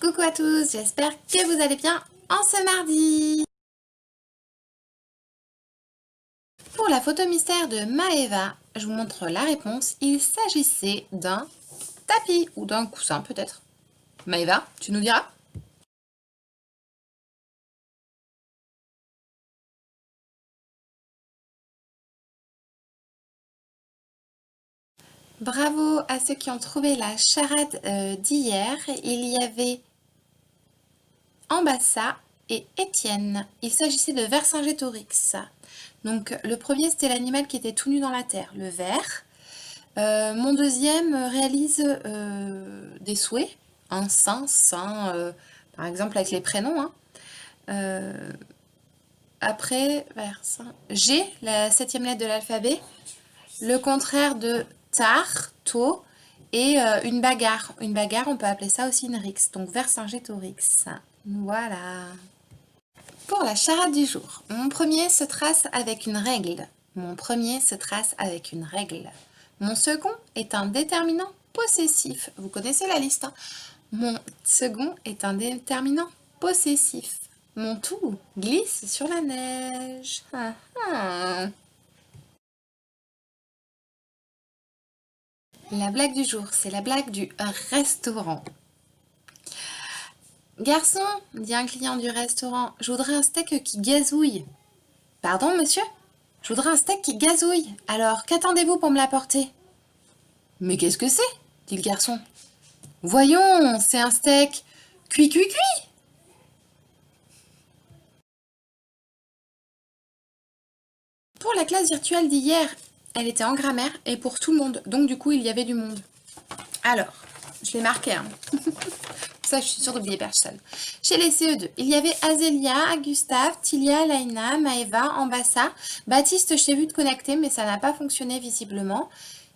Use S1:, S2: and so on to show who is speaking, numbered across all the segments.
S1: Coucou à tous, j'espère que vous allez bien en ce mardi. Pour la photo mystère de Maeva, je vous montre la réponse. Il s'agissait d'un tapis ou d'un coussin peut-être. Maeva, tu nous diras? Bravo à ceux qui ont trouvé la charade d'hier. Il y avait Ambassa et Étienne. Il s'agissait de Vercingétorix. Donc le premier c'était l'animal qui était tout nu dans la terre, le ver. Mon deuxième réalise des souhaits, un saint, par exemple avec les prénoms. Hein. Après, G, la septième lettre de l'alphabet, le contraire de tar, tau, et une bagarre. Une bagarre, on peut appeler ça aussi une rixe, donc Vercingétorix. Voilà. Pour la charade du jour, mon premier se trace avec une règle. Mon premier se trace avec une règle. Mon second est un déterminant possessif. Vous connaissez la liste, hein? Mon second est un déterminant possessif. Mon tout glisse sur la neige. Ah, ah. La blague du jour, c'est la blague du restaurant. Garçon, dit un client du restaurant, je voudrais un steak qui gazouille. Pardon, monsieur? Je voudrais un steak qui gazouille. Alors, qu'attendez-vous pour me l'apporter? Mais qu'est-ce que c'est? Dit le garçon. Voyons, c'est un steak cuit, cuit, cuit. Pour la classe virtuelle d'hier, elle était en grammaire et pour tout le monde. Donc du coup, il y avait du monde. Alors, je l'ai marqué, hein. Ça, je suis sûre d'oublier personne. Chez les CE2, il y avait Azélia, Gustave, Tilia, Laina, Maeva, Ambassa. Baptiste, je t'ai vu te connecter, mais ça n'a pas fonctionné visiblement.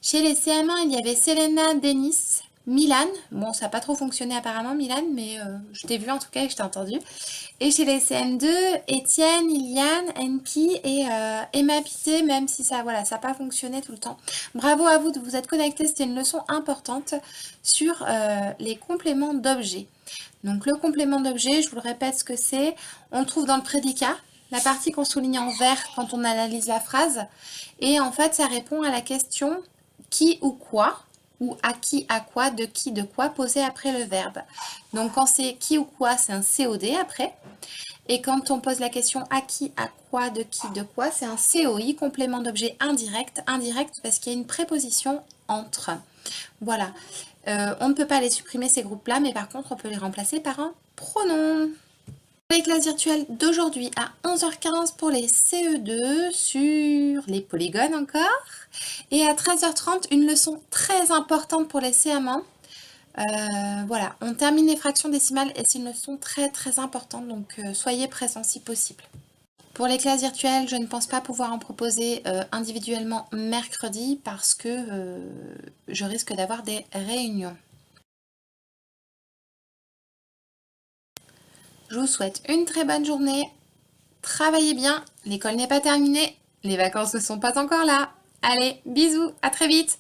S1: Chez les CM1, il y avait Selena, Denis, Milan. Bon, ça n'a pas trop fonctionné apparemment, Milan, mais je t'ai vu en tout cas et je t'ai entendu. Et chez les CM2, Étienne, Iliane, Enki et Emma Pité, même si ça voilà, ça n'a pas fonctionné tout le temps. Bravo à vous de vous être connectés, c'était une leçon importante sur les compléments d'objets. Donc le complément d'objet, je vous le répète ce que c'est, on le trouve dans le prédicat, la partie qu'on souligne en vert quand on analyse la phrase. Et en fait, ça répond à la question qui ou quoi, ou à qui, à quoi, de qui, de quoi, posé après le verbe. Donc quand c'est qui ou quoi, c'est un COD après. Et quand on pose la question à qui, à quoi, de qui, de quoi, c'est un COI, complément d'objet indirect. Indirect parce qu'il y a une préposition entre. Voilà. On ne peut pas les supprimer ces groupes-là, mais par contre, on peut les remplacer par un pronom. Les classes virtuelles d'aujourd'hui à 11h15 pour les CE2 sur les polygones encore. Et à 13h30, une leçon très importante pour les CM1. Voilà, on termine les fractions décimales et c'est une leçon très très importante, donc soyez présents si possible. Pour les classes virtuelles, je ne pense pas pouvoir en proposer individuellement mercredi parce que je risque d'avoir des réunions. Je vous souhaite une très bonne journée. Travaillez bien, l'école n'est pas terminée, les vacances ne sont pas encore là. Allez, bisous, à très vite!